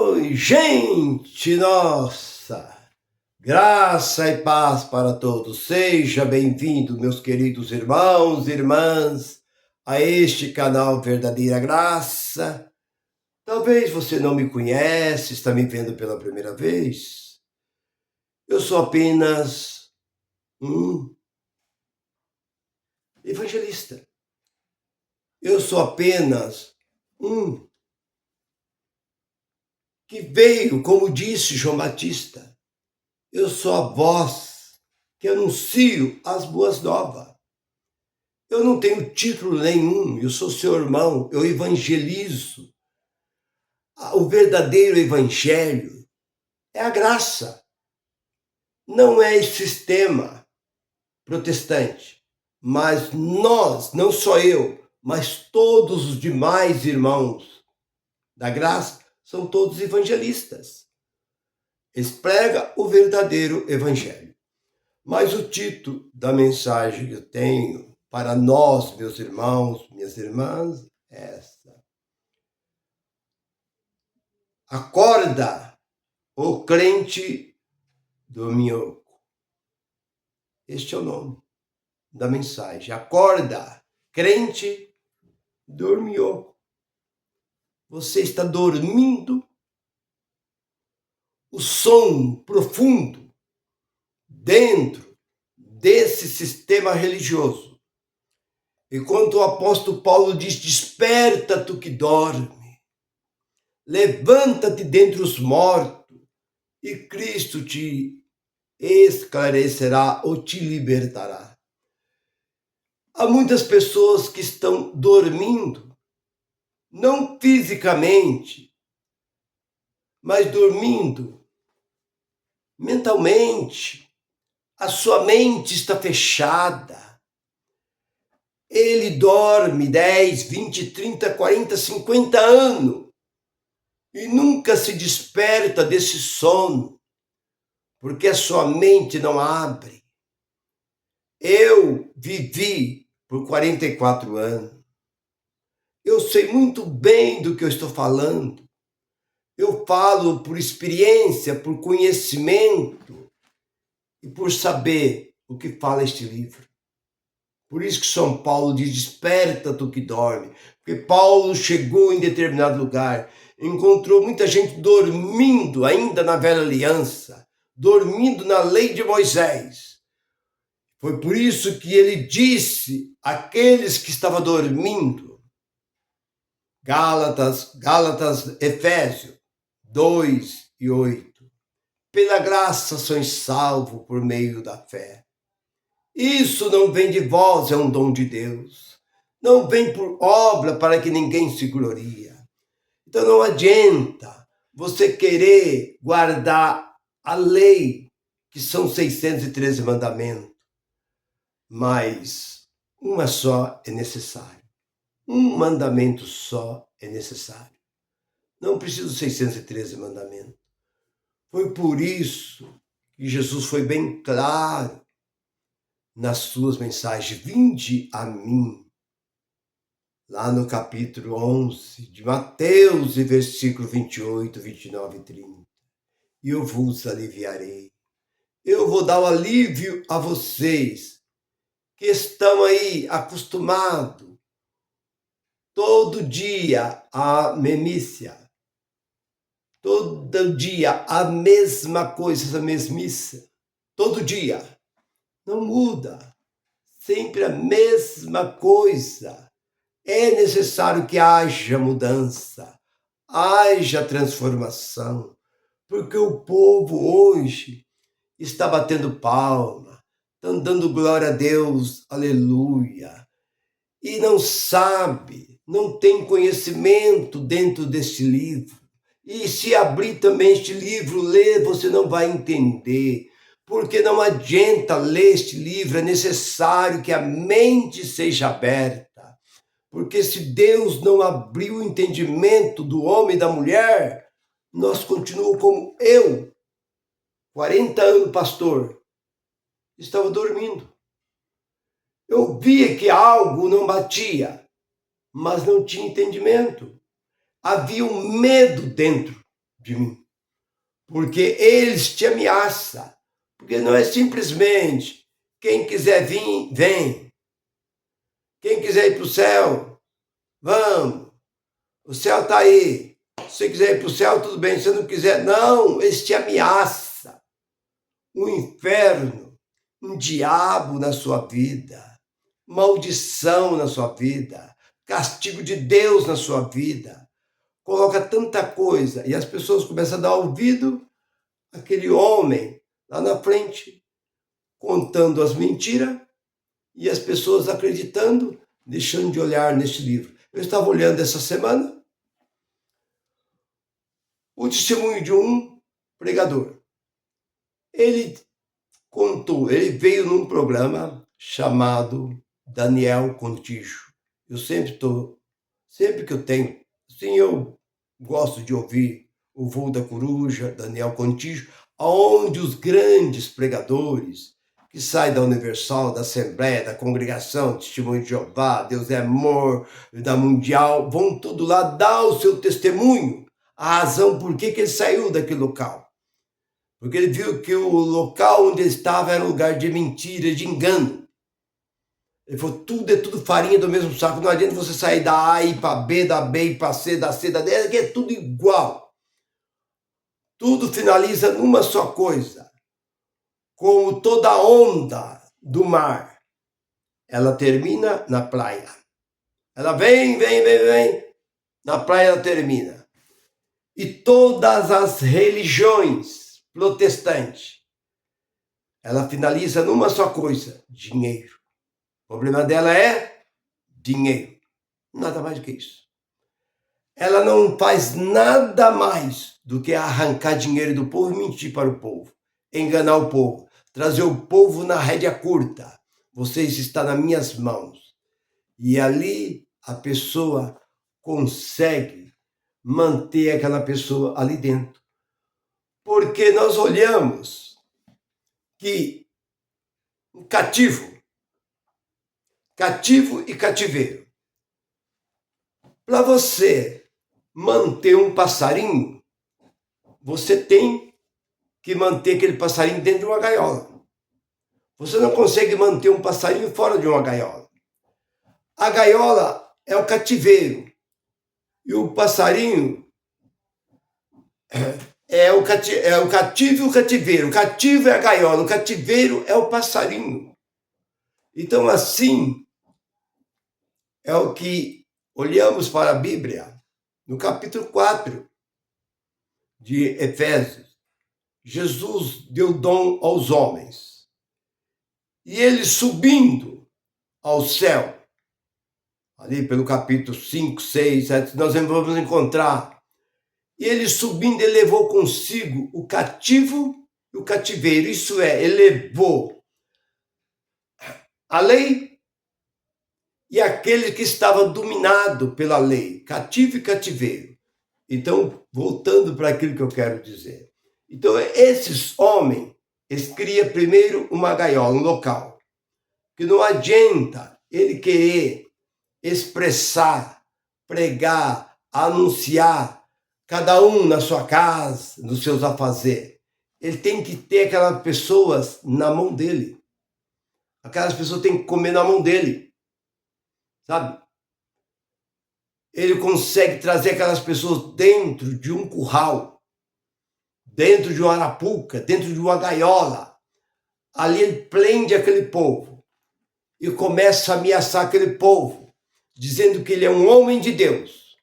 Oi, gente nossa! Graça e paz para todos. Seja bem-vindo, meus queridos irmãos e irmãs, a este canal Verdadeira Graça. Talvez você não me conhece, está me vendo pela primeira vez. Eu sou apenas um evangelista. Eu sou apenas um que veio, como disse João Batista. Eu sou a voz que anuncio as boas novas. Eu não tenho título nenhum, eu sou seu irmão, eu evangelizo. O verdadeiro evangelho é a graça, não é esse sistema protestante. Mas nós, não só eu, mas todos os demais irmãos da graça, são todos evangelistas. Eles pregam o verdadeiro evangelho. Mas o título da mensagem que eu tenho para nós, meus irmãos, minhas irmãs, é essa. Acorda, o crente dorminhoco. Este é o nome da mensagem. Acorda, crente dorminhoco. Você está dormindo. O sono profundo dentro desse sistema religioso. Enquanto o apóstolo Paulo diz: desperta tu que dorme, levanta-te dentre os mortos, e Cristo te esclarecerá ou te libertará. Há muitas pessoas que estão dormindo, não fisicamente, mas dormindo mentalmente. A sua mente está fechada. Ele dorme 10, 20, 30, 40, 50 anos e nunca se desperta desse sono, porque a sua mente não abre. Eu vivi por 44 anos. Eu sei muito bem do que eu estou falando. Eu falo por experiência, por conhecimento e por saber o que fala este livro. Por isso que São Paulo diz: desperta tu que dorme. Porque Paulo chegou em determinado lugar, encontrou muita gente dormindo ainda na velha aliança, dormindo na lei de Moisés. Foi por isso que ele disse àqueles que estavam dormindo, Gálatas, Efésios 2:8, pela graça sois salvos por meio da fé. Isso não vem de vós, é um dom de Deus. Não vem por obra para que ninguém se gloria. Então não adianta você querer guardar a lei, que são 613 mandamentos, mas uma só é necessária. Um mandamento só é necessário. Não precisa de 613 mandamentos. Foi por isso que Jesus foi bem claro nas suas mensagens: vinde a mim, lá no capítulo 11 de Mateus, versículo 28, 29 e 30. E eu vos aliviarei. Eu vou dar o alívio a vocês que estão aí acostumados todo dia a memícia, todo dia a mesma coisa, essa mesmice, todo dia. Não muda, sempre a mesma coisa. É necessário que haja mudança, haja transformação, porque o povo hoje está batendo palma, estão dando glória a Deus, aleluia, e não sabe, não tem conhecimento dentro deste livro. E se abrir também este livro, ler, você não vai entender. Porque não adianta ler este livro, é necessário que a mente seja aberta. Porque se Deus não abriu o entendimento do homem e da mulher, nós continuamos como eu, 40 anos pastor, estava dormindo. Eu via que algo não batia, mas não tinha entendimento. Havia um medo dentro de mim. Porque eles te ameaçam. Porque não é simplesmente quem quiser vir, vem. Quem quiser ir para o céu, vamos. O céu está aí. Se você quiser ir para o céu, tudo bem. Se você não quiser, não. Eles te ameaçam. Um inferno, um diabo na sua vida, maldição na sua vida, castigo de Deus na sua vida. Coloca tanta coisa e as pessoas começam a dar ouvido àquele homem lá na frente, contando as mentiras e as pessoas acreditando, deixando de olhar neste livro. Eu estava olhando essa semana o testemunho de um pregador. Ele contou, ele veio num programa chamado Daniel Contígio. Eu sempre que eu tenho, sim, eu gosto de ouvir o Voo da Coruja, Daniel Contígio, onde os grandes pregadores que saem da Universal, da Assembleia, da Congregação, Testemunho de Jeová, Deus é Amor, da Mundial, vão tudo lá dar o seu testemunho, a razão por que ele saiu daquele local. Porque ele viu que o local onde ele estava era um lugar de mentira, de engano. Ele falou, tudo é tudo farinha do mesmo saco. Não adianta você sair da A e ir para B, da B e para C, da C, da D, que é tudo igual. Tudo finaliza numa só coisa. Como toda onda do mar, ela termina na praia. Ela vem, na praia ela termina. E todas as religiões protestantes, ela finaliza numa só coisa, dinheiro. O problema dela é dinheiro. Nada mais do que isso. Ela não faz nada mais do que arrancar dinheiro do povo e mentir para o povo. Enganar o povo. Trazer o povo na rédea curta. Vocês estão nas minhas mãos. E ali a pessoa consegue manter aquela pessoa ali dentro. Porque nós olhamos que um cativo e cativeiro. Para você manter um passarinho, você tem que manter aquele passarinho dentro de uma gaiola. Você não consegue manter um passarinho fora de uma gaiola. A gaiola é o cativeiro. E o passarinho é o cativo e o cativeiro. O cativo é a gaiola, o cativeiro é o passarinho. Então, assim, é o que olhamos para a Bíblia, no capítulo 4 de Efésios. Jesus deu dom aos homens. E ele subindo ao céu, ali pelo capítulo 5, 6, 7, nós vamos encontrar. E ele subindo, ele levou consigo o cativo e o cativeiro. Isso é, ele levou a lei e aquele que estava dominado pela lei, cativo e cativeiro. Então, voltando para aquilo que eu quero dizer. Então, esses homens, eles criam primeiro uma gaiola, um local. Que não adianta ele querer expressar, pregar, anunciar, cada um na sua casa, nos seus afazeres. Ele tem que ter aquelas pessoas na mão dele. Aquelas pessoas têm que comer na mão dele. Sabe? Ele consegue trazer aquelas pessoas dentro de um curral, dentro de uma arapuca, dentro de uma gaiola. Ali ele prende aquele povo e começa a ameaçar aquele povo, dizendo que ele é um homem de Deus,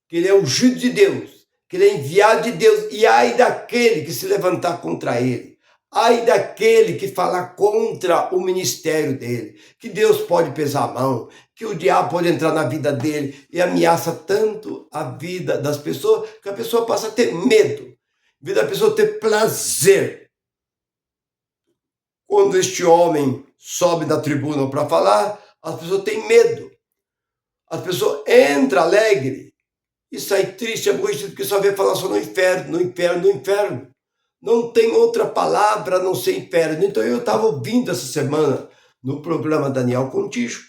que ele é ungido de Deus, que ele é enviado de Deus, e ai daquele que se levantar contra ele, ai daquele que falar contra o ministério dele, que Deus pode pesar a mão, que o diabo pode entrar na vida dele e ameaça tanto a vida das pessoas que a pessoa passa a ter medo, em vez da pessoa ter prazer. Quando este homem sobe da tribuna para falar, as pessoas têm medo. As pessoas entram alegre e saem triste, aborrecido, porque só vê falar só no inferno, no inferno, no inferno. Não tem outra palavra a não ser inferno. Então eu estava ouvindo essa semana no programa Daniel Contígio.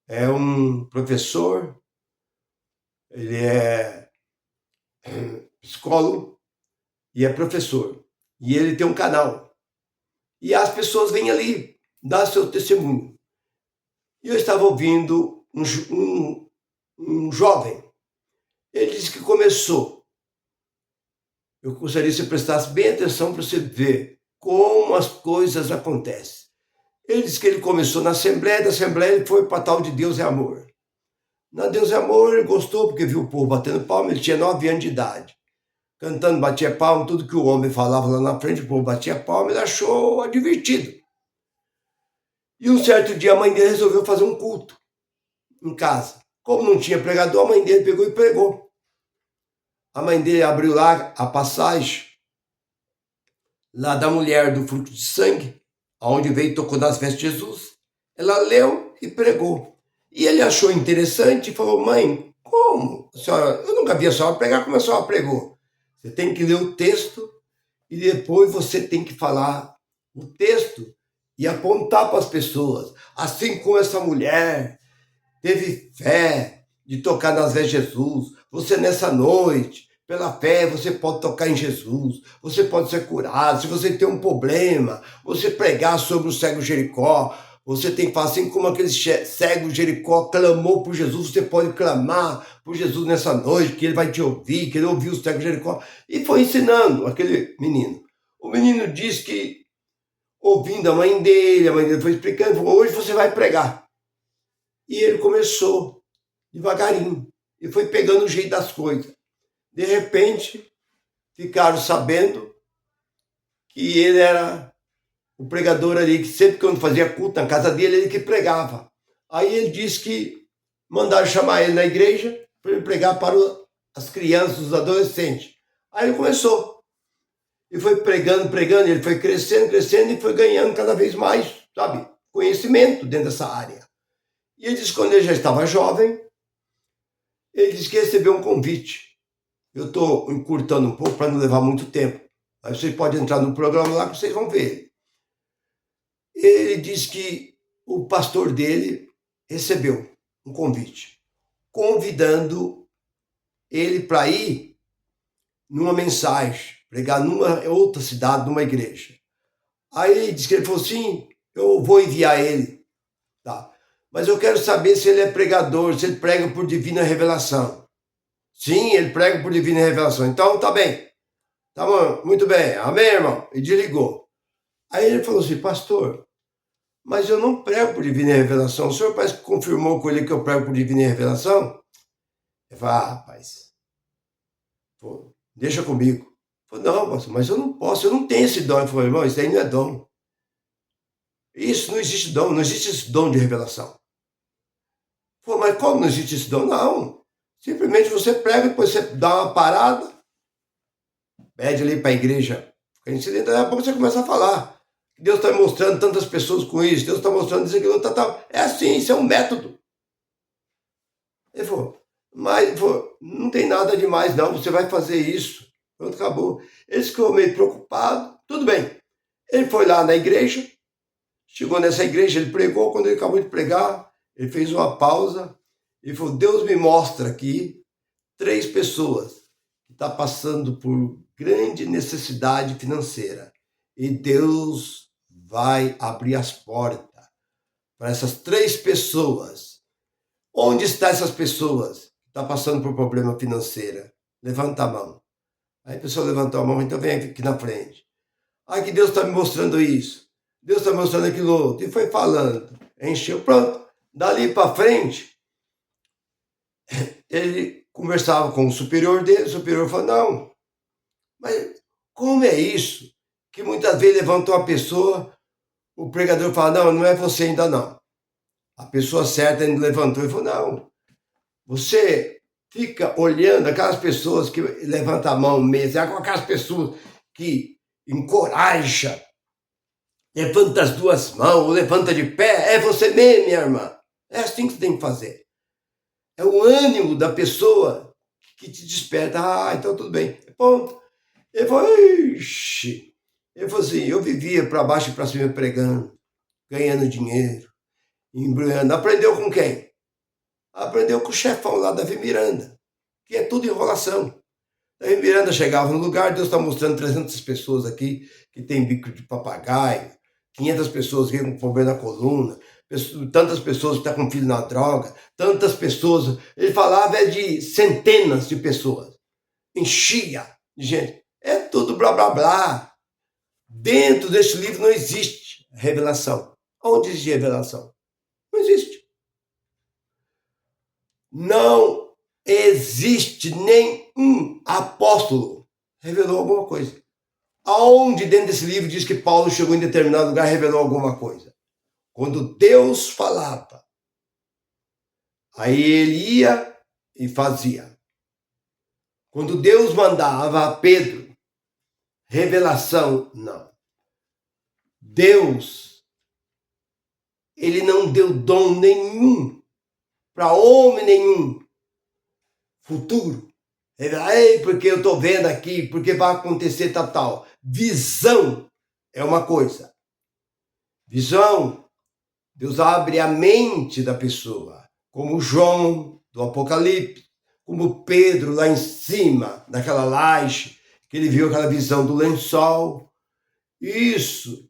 É um professor, ele é psicólogo e é professor. E ele tem um canal. E as pessoas vêm ali dar seu testemunho. E eu estava ouvindo um jovem. Ele disse que começou. Eu gostaria que você prestasse bem atenção para você ver como as coisas acontecem. Ele disse que ele começou na Assembleia, da Assembleia ele foi para tal de Deus é Amor. Na Deus é Amor ele gostou porque viu o povo batendo palma, ele tinha 9 anos de idade. Cantando, batia palma, tudo que o homem falava lá na frente, o povo batia palma, ele achou divertido. E um certo dia a mãe dele resolveu fazer um culto em casa. Como não tinha pregador, a mãe dele pegou e pregou. A mãe dele abriu lá a passagem lá da mulher do fluxo de sangue, aonde veio e tocou nas vestes de Jesus. Ela leu e pregou. E ele achou interessante e falou: mãe, como? Senhora, eu nunca vi a senhora pregar como a senhora pregou. Você tem que ler o texto e depois você tem que falar o texto e apontar para as pessoas. Assim como essa mulher teve fé de tocar nas vestes de Jesus, você nessa noite, pela fé, você pode tocar em Jesus, você pode ser curado. Se você tem um problema, você pregar sobre o cego Jericó, você tem que falar assim como aquele cego Jericó clamou por Jesus, você pode clamar por Jesus nessa noite, que ele vai te ouvir, que ele ouviu o cego Jericó. E foi ensinando aquele menino. O menino disse que, ouvindo a mãe dele foi explicando, falou: hoje você vai pregar. E ele começou devagarinho e foi pegando o jeito das coisas. De repente, ficaram sabendo que ele era o pregador ali, que sempre quando fazia culto na casa dele, ele que pregava. Aí ele disse que mandaram chamar ele na igreja para ele pregar para as crianças, os adolescentes. Aí ele começou. E foi pregando, ele foi crescendo e foi ganhando cada vez mais, sabe, conhecimento dentro dessa área. E ele disse que quando ele já estava jovem, ele disse que recebeu um convite. Eu estou encurtando um pouco para não levar muito tempo. Aí vocês podem entrar no programa lá que vocês vão ver. Ele disse que o pastor dele recebeu um convite, convidando ele para ir numa mensagem, pregar numa outra cidade, numa igreja. Aí ele disse que ele falou assim: eu vou enviar ele, tá? Mas eu quero saber se ele é pregador, se ele prega por divina revelação. Sim, ele prega por divina revelação. Então, tá bem. Tá bom, muito bem. Amém, irmão? E desligou. Aí ele falou assim: pastor, mas eu não prego por divina revelação. O senhor parece que confirmou com ele que eu prego por divina revelação? Ele falou: ah, rapaz, pô, deixa comigo. Eu falei: não, pastor, mas eu não posso, eu não tenho esse dom. Ele falou: irmão, isso aí não é dom. Isso não existe dom, não existe esse dom de revelação. Pô, mas como não existe esse dom? Não. Simplesmente você prega, depois você dá uma parada, pede ali para a igreja, daqui a pouco você começa a falar. Deus está mostrando tantas pessoas com isso, Deus está mostrando isso, aquilo, tal. É assim, isso é um método. Ele falou: mas não tem nada demais não, você vai fazer isso. Pronto, acabou. Ele ficou meio preocupado, tudo bem. Ele foi lá na igreja, chegou nessa igreja, ele pregou, quando ele acabou de pregar, ele fez uma pausa e falou: Deus me mostra aqui 3 pessoas que estão passando por grande necessidade financeira. E Deus vai abrir as portas para essas 3 pessoas. Onde estão essas pessoas que estão passando por problema financeiro? Levanta a mão. Aí a pessoa levantou a mão, então vem aqui na frente. Ah, que Deus está me mostrando isso. Deus está mostrando aquilo outro. E foi falando. Encheu, pronto. Dali para frente, ele conversava com o superior dele, o superior falou: não, mas como é isso? Que muitas vezes levanta uma pessoa, o pregador fala: não, não é você ainda não. A pessoa certa ainda levantou e falou: não, você fica olhando aquelas pessoas que levantam a mão mesmo, é com aquelas pessoas que encoraja, levanta as 2 mãos, levanta de pé, é você mesmo, minha irmã. É assim que você tem que fazer. É o ânimo da pessoa que te desperta. Ah, então tudo bem. Ponto. Ele falou: ixi. Ele falou assim: eu vivia para baixo e para cima pregando, ganhando dinheiro, embrulhando. Aprendeu com quem? Aprendeu com o chefão lá, Davi Miranda, que é tudo enrolação. Aí Miranda chegava no lugar, Deus está mostrando 300 pessoas aqui que tem bico de papagaio, 500 pessoas aqui com problema na coluna, tantas pessoas que estão com filho na droga, tantas pessoas. Ele falava de centenas de pessoas. Enchia de gente. É tudo blá blá blá. Dentro desse livro não existe revelação. Onde existe revelação? Não existe. Não existe nenhum apóstolo revelou alguma coisa. Aonde dentro desse livro diz que Paulo chegou em determinado lugar e revelou alguma coisa? Quando Deus falava, aí ele ia e fazia. Quando Deus mandava a Pedro, revelação, não. Deus, ele não deu dom nenhum para homem nenhum futuro. Ei, porque eu estou vendo aqui, porque vai acontecer tal. Visão é uma coisa. Visão, Deus abre a mente da pessoa, como João do Apocalipse, como Pedro lá em cima, naquela laje, que ele viu aquela visão do lençol. Isso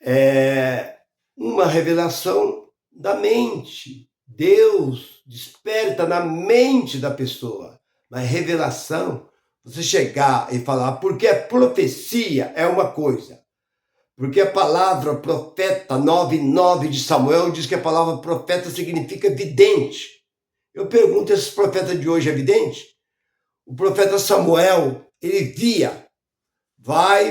é uma revelação da mente. Deus desperta na mente da pessoa. Mas revelação, você chegar e falar, porque a profecia é uma coisa. Porque a palavra profeta 9:9 de Samuel diz que a palavra profeta significa vidente. Eu pergunto, esses profetas de hoje é vidente? O profeta Samuel, ele via.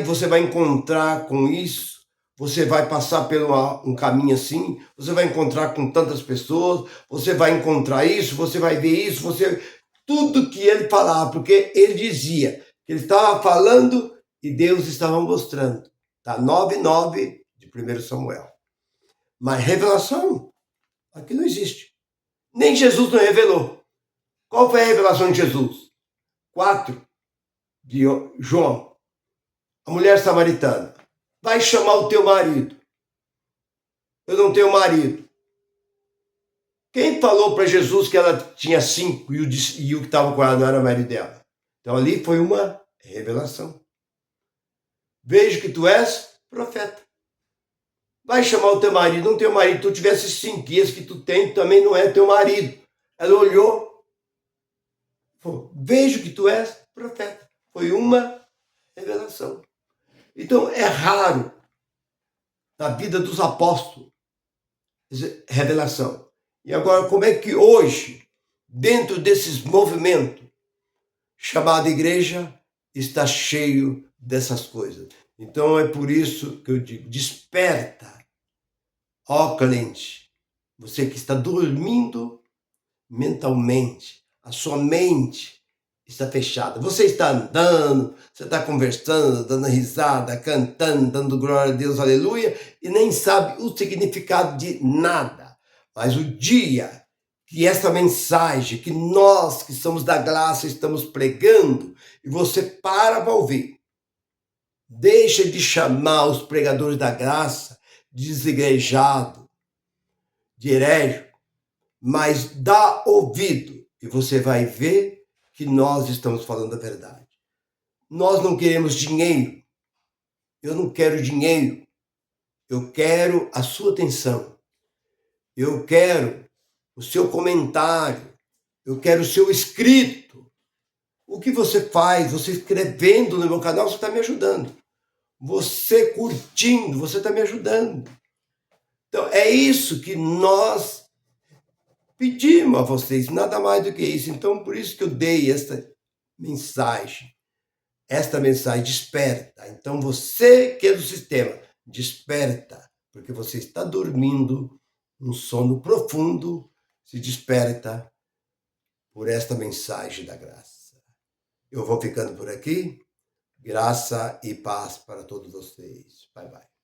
Você vai encontrar com isso, você vai passar por um caminho assim, você vai encontrar com tantas pessoas, você vai encontrar isso, você vai ver isso, tudo que ele falava, porque ele dizia que ele estava falando e Deus estava mostrando. Tá? 9:9 de 1 Samuel. Mas revelação, aqui não existe. Nem Jesus não revelou. Qual foi a revelação de Jesus? 4 de João. A mulher samaritana. Vai chamar o teu marido. Eu não tenho marido. Quem falou para Jesus que ela tinha 5 e o que estava com ela não era marido dela? Então ali foi uma revelação. Vejo que tu és profeta. Vai chamar o teu marido, não teu marido. Tu tivesse 5 e esse que tu tem também não é teu marido. Ela olhou. Falou, vejo que tu és profeta. Foi uma revelação. Então é raro na vida dos apóstolos revelação. E agora, como é que hoje, dentro desses movimentos, chamado igreja, está cheio dessas coisas? Então é por isso que eu digo, desperta, ó crente, você que está dormindo mentalmente, a sua mente está fechada. Você está andando, você está conversando, dando risada, cantando, dando glória a Deus, aleluia, e nem sabe o significado de nada. Mas o dia que essa mensagem, que nós que somos da graça estamos pregando, e você para ouvir, deixa de chamar os pregadores da graça de desigrejado, de herege, mas dá ouvido e você vai ver que nós estamos falando a verdade. Nós não queremos dinheiro. Eu não quero dinheiro. Eu quero a sua atenção. Eu quero o seu comentário. Eu quero o seu escrito. O que você faz, você escrevendo no meu canal, você está me ajudando. Você curtindo, você está me ajudando. Então, é isso que nós pedimos a vocês, nada mais do que isso. Então, por isso que eu dei esta mensagem. Esta mensagem desperta. Então, você que é do sistema, desperta, porque você está dormindo um sono profundo, se desperta por esta mensagem da graça. Eu vou ficando por aqui. Graça e paz para todos vocês. Bye, bye.